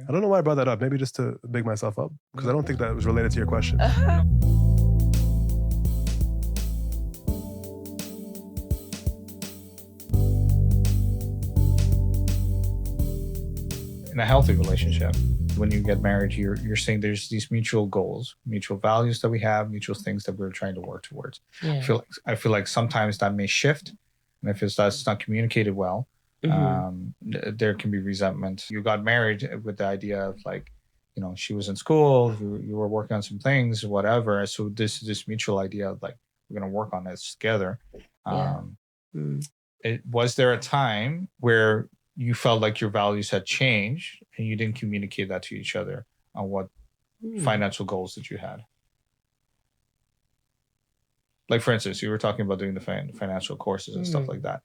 I don't know why I brought that up. Maybe just to big myself up, because I don't think that was related to your question. In a healthy relationship, when you get married, you're saying there's these mutual goals, mutual values that we have, mutual things that we're trying to work towards. Yeah. I feel like sometimes that may shift, and if that's not communicated well, there can be resentment. You got married with the idea of like, she was in school, you were working on some things, whatever. So this mutual idea of like, we're gonna work on this together. Yeah. Was there a time where you felt like your values had changed and you didn't communicate that to each other on what financial goals that you had? Like, for instance, you were talking about doing the financial courses and stuff like that.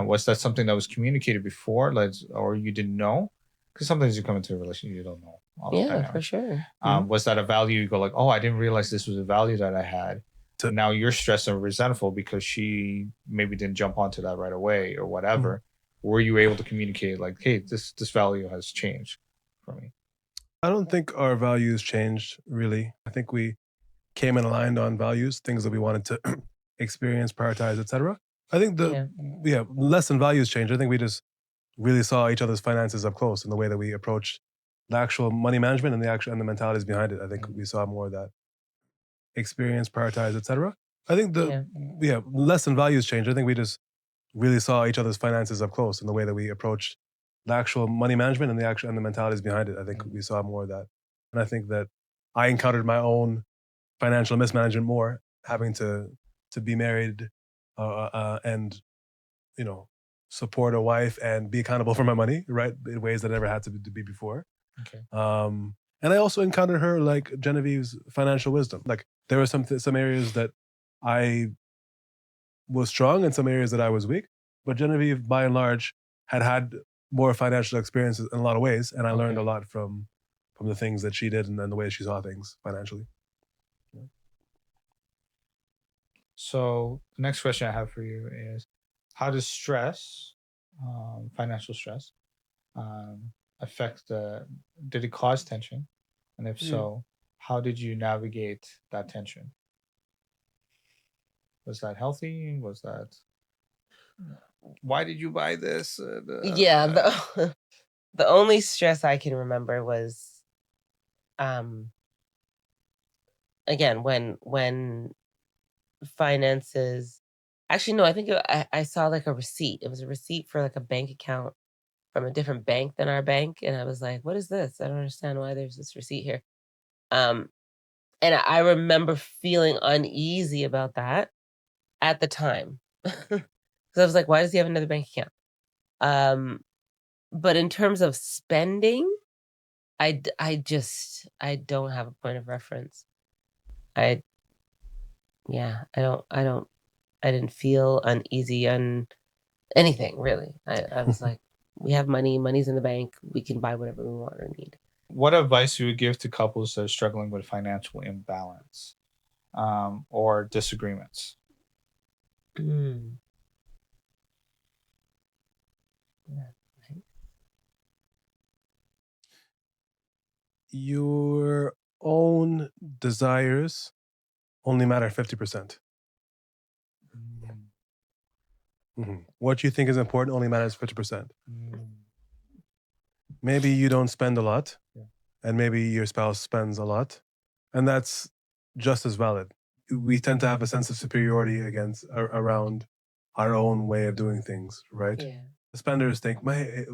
Was that something that was communicated before, like, or you didn't know? Because sometimes you come into a relationship, you don't know all the Yeah, dynamics. for sure. Was that a value? You go like, oh, I didn't realize this was a value that I had. Now you're stressed and resentful because she maybe didn't jump onto that right away or whatever. Were you able to communicate like, hey, this value has changed for me? I don't think our values changed, really. I think we came and aligned on values, things that we wanted to experience, prioritize, etc. I think less than values changed. I think we just really saw each other's finances up close in the way that we approached the actual money management and the mentalities behind it. I think we saw more of that. Experience, prioritize, etc. I think less than values changed. I think we just really saw each other's finances up close in the way that we approached the actual money management and the mentalities behind it. I think we saw more of that. And I think that I encountered my own financial mismanagement more, having to be married and support a wife and be accountable for my money, right, in ways that I never had to be before. Okay. And I also encountered her, like Genevieve's financial wisdom. Like there were some areas that I was strong and some areas that I was weak, but Genevieve, by and large, had more financial experiences in a lot of ways, and I learned a lot from the things that she did and the way she saw things financially. So the next question I have for you is, how does stress, financial stress, affect did it cause tension? And if so, how did you navigate that tension? Was that healthy? Was that, why did you buy this? Yeah, the only stress I can remember was, again, when finances. Actually, no, I think I saw like a receipt. It was a receipt for like a bank account from a different bank than our bank, and I was like, "What is this? I don't understand why there's this receipt here." And I remember feeling uneasy about that at the time, because I was like, "Why does he have another bank account?" But in terms of spending, I don't have a point of reference. I didn't feel uneasy on anything really. I was like, we have money, money's in the bank, we can buy whatever we want or need. What advice you would give to couples that are struggling with financial imbalance, or disagreements? Yeah, right. Your own desires only matter 50%. What you think is important only matters 50%. Maybe you don't spend a lot, and maybe your spouse spends a lot, and that's just as valid. We tend to have a sense of superiority around our own way of doing things, right? Yeah. The spenders think, we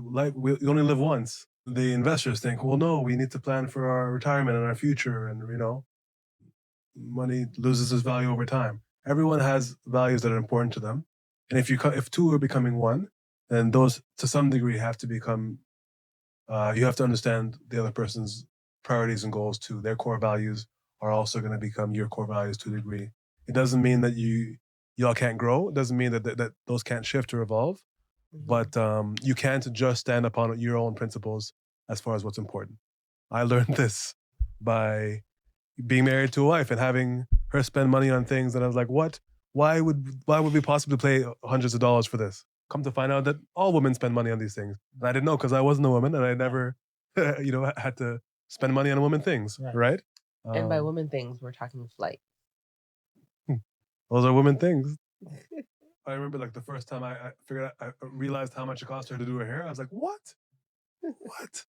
only live once. The investors think, well, no, we need to plan for our retirement and our future, and money loses its value over time. Everyone has values that are important to them, and if two are becoming one, then those to some degree have to become. You have to understand the other person's priorities and goals too. Their core values are also going to become your core values to a degree. It doesn't mean that y'all can't grow. It doesn't mean that those can't shift or evolve. But you can't just stand upon your own principles as far as what's important. I learned this by being married to a wife and having her spend money on things that I was like, what? Why would we possibly pay hundreds of dollars for this? Come to find out that all women spend money on these things. And I didn't know because I wasn't a woman and I never had to spend money on women things, right? And by women things, we're talking flight. Those are women things. I remember like the first time I figured out, I realized how much it cost her to do her hair. I was like, what? What?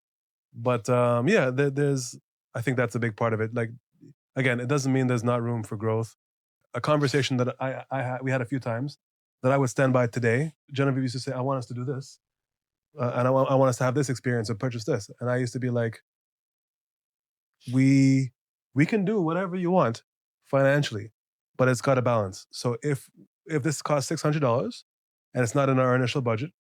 But yeah, there's, I think that's a big part of it. Like, again, it doesn't mean there's not room for growth. A conversation that we had a few times that I would stand by today. Genevieve used to say, I want us to do this. And I want us to have this experience or purchase this. And I used to be like, we can do whatever you want financially, but it's got a balance. So if this costs $600 and it's not in our initial budget,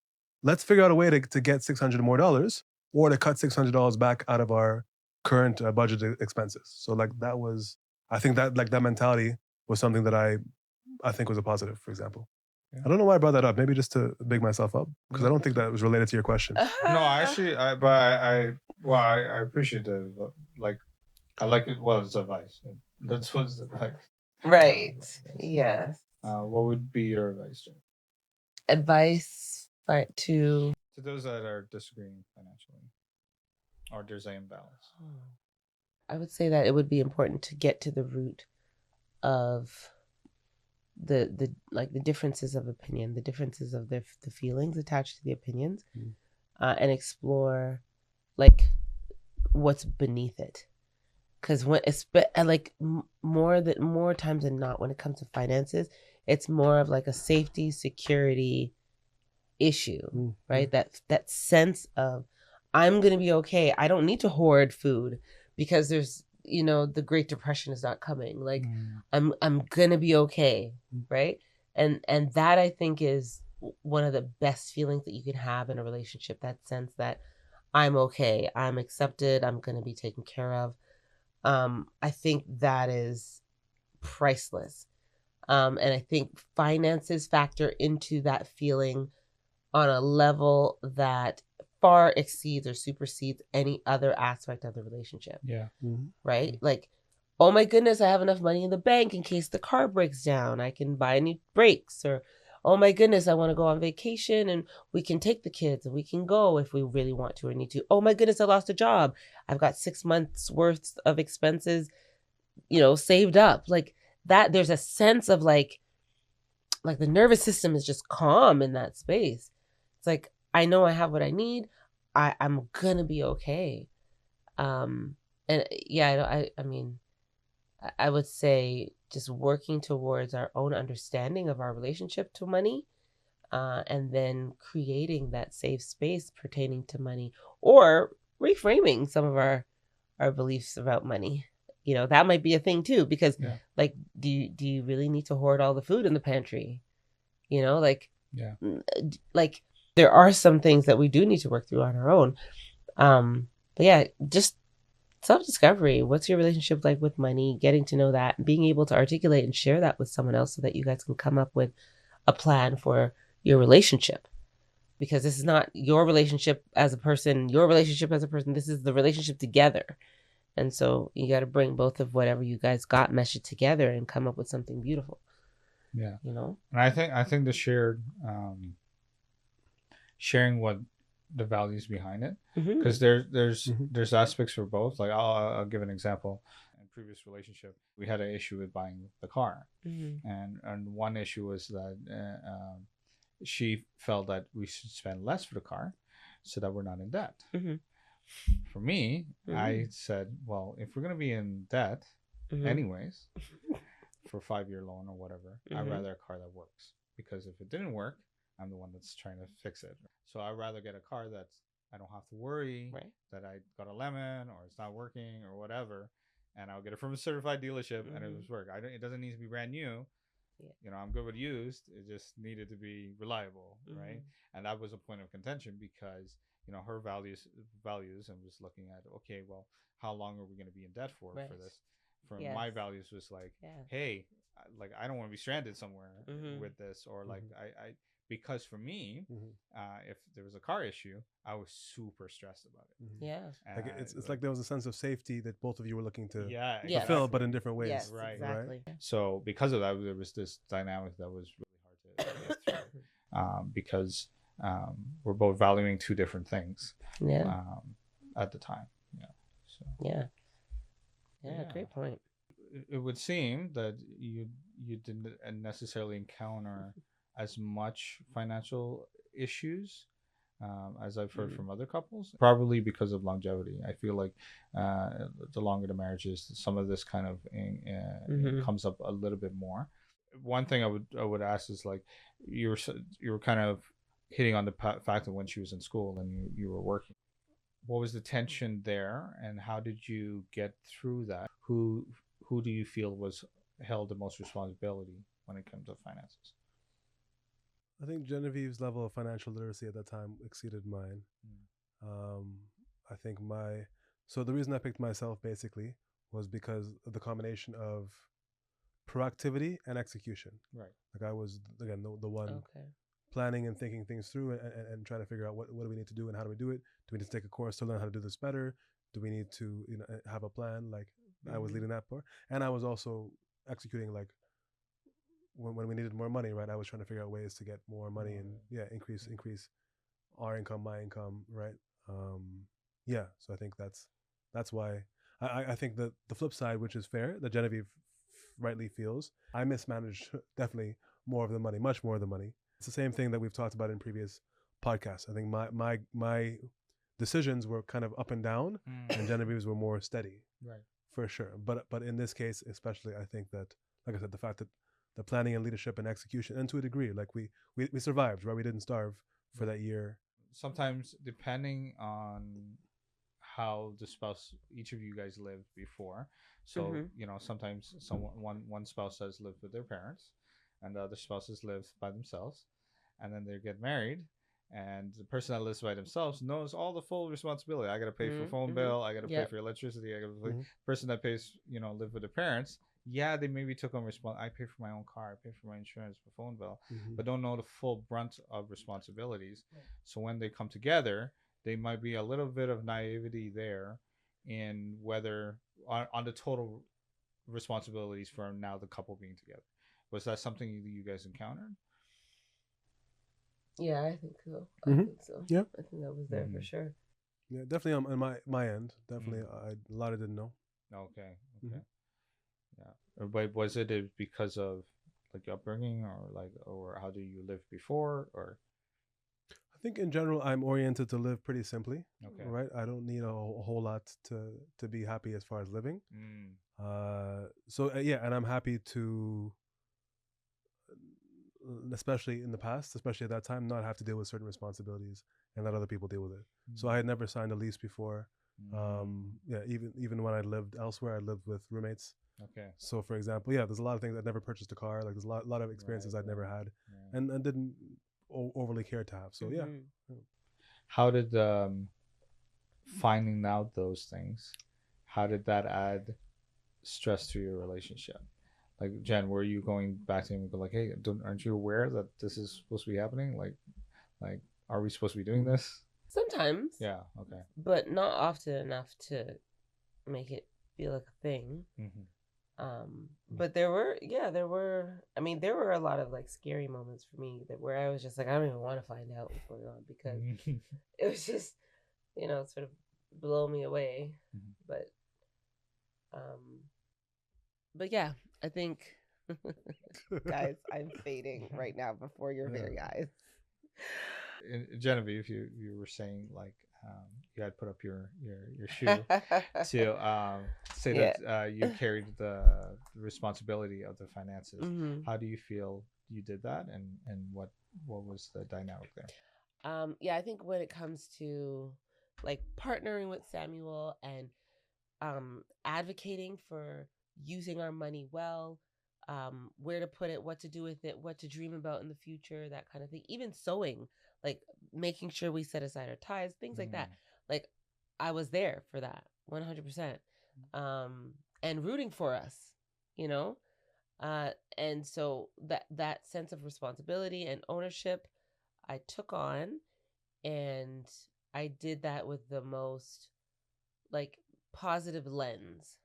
let's figure out a way to get $600 more dollars, or to cut $600 back out of our current budget expenses. So like that was, I think that like that mentality was something that I think was a positive, for example. Yeah. I don't know why I brought that up. Maybe just to big myself up, because I don't think that was related to your question. No, actually, I appreciate it. Like, I like it. Well, it's advice. That's what's like. Right. Yes. What would be your advice, Jen? Advice to those that are disagreeing financially, or there's an imbalance. I would say that it would be important to get to the root of the differences of opinion, the differences of the feelings attached to the opinions, and explore like what's beneath it. Because when it's like more times than not, when it comes to finances, it's more of like a safety, security issue, right? That sense of, I'm gonna be okay. I don't need to hoard food because there's, the Great Depression is not coming. Like I'm gonna be okay, right? And that, I think, is one of the best feelings that you can have in a relationship. That sense that I'm okay, I'm accepted, I'm gonna be taken care of. I think that is priceless. And I think finances factor into that feeling on a level that far exceeds or supersedes any other aspect of the relationship. Yeah. Right? Like, oh my goodness, I have enough money in the bank in case the car breaks down. I can buy new brakes. Or, oh my goodness, I want to go on vacation and we can take the kids and we can go if we really want to or need to. Oh my goodness, I lost a job. I've got 6 months worth of expenses, saved up. Like that, there's a sense of like the nervous system is just calm in that space. It's like, I know I have what I need. I'm gonna be okay. And yeah, I mean, I would say just working towards our own understanding of our relationship to money, and then creating that safe space pertaining to money, or reframing some of our beliefs about money. That might be a thing too, because like, do you really need to hoard all the food in the pantry? Like there are some things that we do need to work through on our own. But yeah, just self-discovery. What's your relationship like with money? Getting to know that, being able to articulate and share that with someone else so that you guys can come up with a plan for your relationship. Because this is not your relationship as a person, this is the relationship together. And so you got to bring both of whatever you guys got, mesh it together and come up with something beautiful. Yeah. And I think the sharing what the values behind it, because there's aspects for both. Like I'll give an example. In previous relationship, we had an issue with buying the car, and one issue was that she felt that we should spend less for the car so that we're not in debt. For me, I said, well, if we're going to be in debt anyways for a 5-year loan or whatever, I'd rather a car that works, because if it didn't work, I'm the one that's trying to fix it. So I'd rather get a car that I don't have to worry that I got a lemon or it's not working or whatever, and I'll get it from a certified dealership and it was work. It doesn't need to be brand new. I'm good with used. It just needed to be reliable, right? And that was a point of contention, because her values, and was looking at, okay, well, how long are we going to be in debt for this? For my values was like, hey, like I don't want to be stranded somewhere with this, or like I because for me, if there was a car issue, I was super stressed about it. Like it's like there was a sense of safety that both of you were looking to fulfill, exactly. but in different ways. Yes, exactly. Right? So because of that, there was this dynamic that was really hard to get through, because we're both valuing two different things. at the time. Yeah. So Yeah. yeah. Great point. It would seem that you didn't necessarily encounter as much financial issues as I've heard from other couples, probably because of longevity. I feel like the longer the marriage is, some of this kind of comes up a little bit more. One thing I would ask is like you were kind of hitting on the fact that when she was in school and you were working, what was the tension there, and how did you get through that? Who do you feel was held the most responsibility when it comes to finances? I think Genevieve's level of financial literacy at that time exceeded mine. I think so the reason I picked myself basically was because of the combination of proactivity and execution. Right. Like I was, again, the one planning and thinking things through and trying to figure out what do we need to do and how do we do it? Do we need to take a course to learn how to do this better? Do we need to have a plan? Like I was leading that part. And I was also executing, like when we needed more money, right? I was trying to figure out ways to get more money and increase our income, my income, right? So I think that's why I think that the flip side, which is fair, that Genevieve rightly feels, I mismanaged definitely more of the money, much more of the money. It's the same thing that we've talked about in previous podcasts. I think my decisions were kind of up and down, and Genevieve's were more steady, right? For sure. But in this case, especially, I think that, like I said, the fact that the planning and leadership and execution, and to a degree, like we survived, right? We didn't starve for that year. Sometimes, depending on how the spouse, each of you guys lived before, so sometimes one spouse has lived with their parents, and the other spouses live by themselves, and then they get married, and the person that lives by themselves knows all the full responsibility. I gotta pay for phone bill, I gotta pay for electricity, I gotta pay. Person that pays, live with their parents, they maybe took on I pay for my own car, I pay for my insurance, for phone bill, but don't know the full brunt of responsibilities. So when they come together, they might be a little bit of naivety there in whether on the total responsibilities for now the couple being together. Was that something you guys encountered? Yeah, I think so. I think so. Yeah, I think that was there for sure. Yeah, definitely on my end. Definitely, a lot I didn't know. Okay. Yeah. But was it because of like upbringing, or how do you live before, or? I think in general, I'm oriented to live pretty simply. Okay. Right. I don't need a whole lot to be happy as far as living. And I'm happy to, especially in the past, especially at that time, not have to deal with certain responsibilities and let other people deal with it. So I had never signed a lease before. Even when I lived elsewhere, I lived with roommates. Okay. So for example, there's a lot of things. I'd never purchased a car. Like there's a lot of experiences I'd never had, and didn't overly care to have. So How did finding out those things, how did that add stress to your relationship? Like, Jen, were you going back to him and go like, hey, aren't you aware that this is supposed to be happening? Like, are we supposed to be doing this? Sometimes. Yeah. Okay. But not often enough to make it feel like a thing. But there were a lot of like scary moments for me where I was just like, I don't even want to find out what's going on, because it was just, sort of blow me away. But yeah, I think, guys, I'm fading right now before your very eyes. Genevieve, you were saying like you had put up your shoe to say that you carried the responsibility of the finances. How do you feel you did that, and what was the dynamic there? I think when it comes to like partnering with Samuel and advocating for using our money well, where to put it, what to do with it, what to dream about in the future, that kind of thing. Even sewing, like making sure we set aside our tithes, things like that. Like I was there for that 100%. And rooting for us, and so that sense of responsibility and ownership I took on, and I did that with the most like positive lens,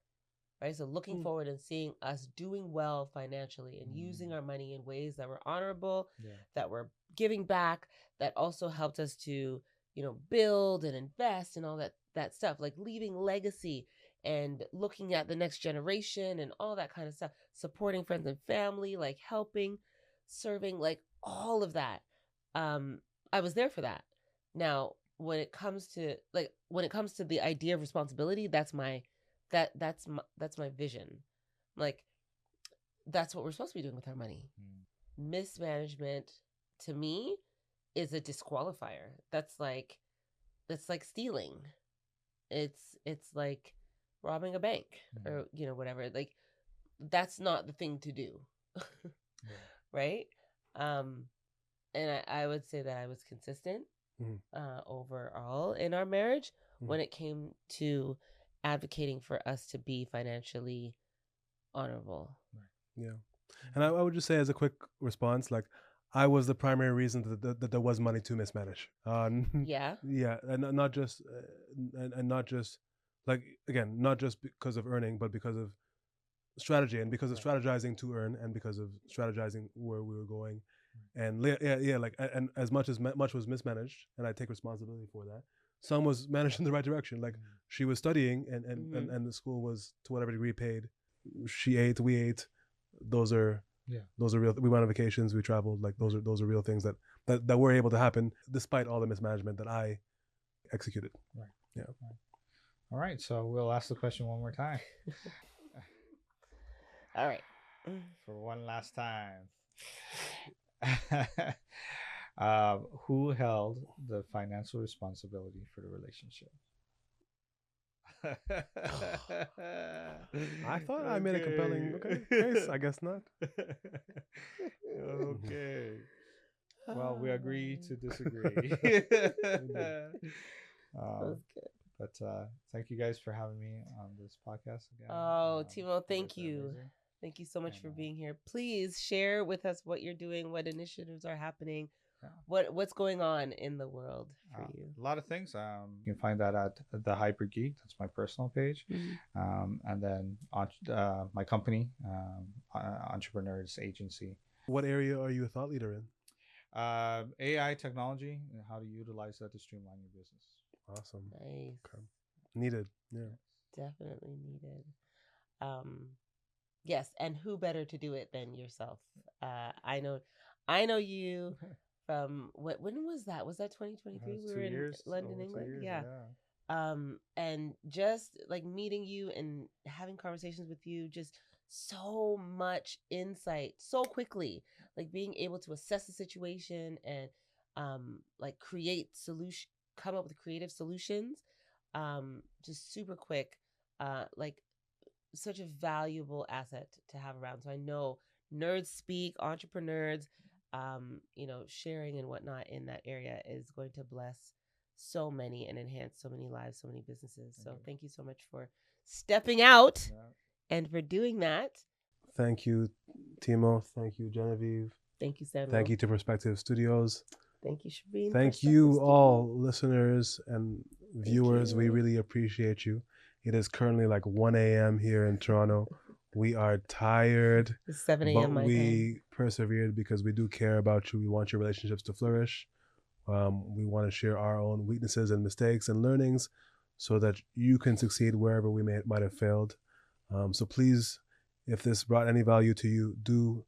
right? So looking forward and seeing us doing well financially and using our money in ways that were honorable, that were giving back, that also helped us to build and invest and all that stuff, like leaving legacy and looking at the next generation and all that kind of stuff, supporting friends and family, like helping, serving, like all of that. I was there for that. Now, when it comes to the idea of responsibility, that's my vision. Like, that's what we're supposed to be doing with our money. Mismanagement, to me, is a disqualifier. That's like stealing. It's like robbing a bank or whatever. Like, that's not the thing to do. Right? And I would say that I was consistent overall in our marriage when it came to advocating for us to be financially honorable. Yeah. And I would just say, as a quick response, like, I was the primary reason that there was money to mismanage. Yeah. Yeah. And not just, like, again, not just because of earning, but because of strategy, and because of strategizing to earn, and because of strategizing where we were going. And like, and as much was mismanaged, and I take responsibility for that. Some was managed in the right direction. Like, she was studying, and the school was to whatever degree paid. She ate, we ate. Those are real. We went on vacations, we traveled. Like, those are real things that were able to happen despite all the mismanagement that I executed. Right. Yeah. Right. All right. So we'll ask the question one more time. All right. For one last time. Who held the financial responsibility for the relationship? I thought I made a compelling case. I guess not. Okay. Well, we agree to disagree. That's good. But thank you guys for having me on this podcast again. Oh, Timo, thank you. Amazing. Thank you so much for being here. Please share with us what you're doing, what initiatives are happening, what's going on in the world for you. A lot of things. You can find that at the Hyper Geek. That's my personal page. And then my company, Entrepreneurs Agency. What area are you a thought leader in? AI technology and how to utilize that to streamline your business. Awesome. Nice. Okay. Needed. Yeah. Definitely needed. Yes, and who better to do it than yourself? I know you from when was that? Was that 2023? We were in London, England. Yeah. And just like meeting you and having conversations with you, just so much insight so quickly, like being able to assess the situation and like come up with creative solutions, just super quick, like such a valuable asset to have around. So I know nerds speak, entrepreneurs, sharing and whatnot in that area is going to bless so many and enhance so many lives, so many businesses. So thank you so much for stepping out and for doing that. Thank you, Timo. Thank you, Genevieve. Thank you, Samuel. Thank you to Perspective Studios. Thank you, Shabeen. Thank you all, listeners and viewers. We really appreciate you. It is currently like 1 a.m. here in Toronto. We are tired. It's 7 a.m. But we persevered because we do care about you. We want your relationships to flourish. We want to share our own weaknesses and mistakes and learnings so that you can succeed wherever we might have failed. So please, if this brought any value to you, do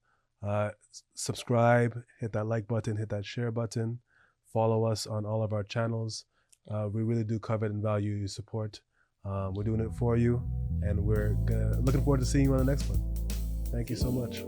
subscribe, hit that like button, hit that share button, follow us on all of our channels. We really do covet and value your support. We're doing it for you, and we're looking forward to seeing you on the next one. Thank you so much.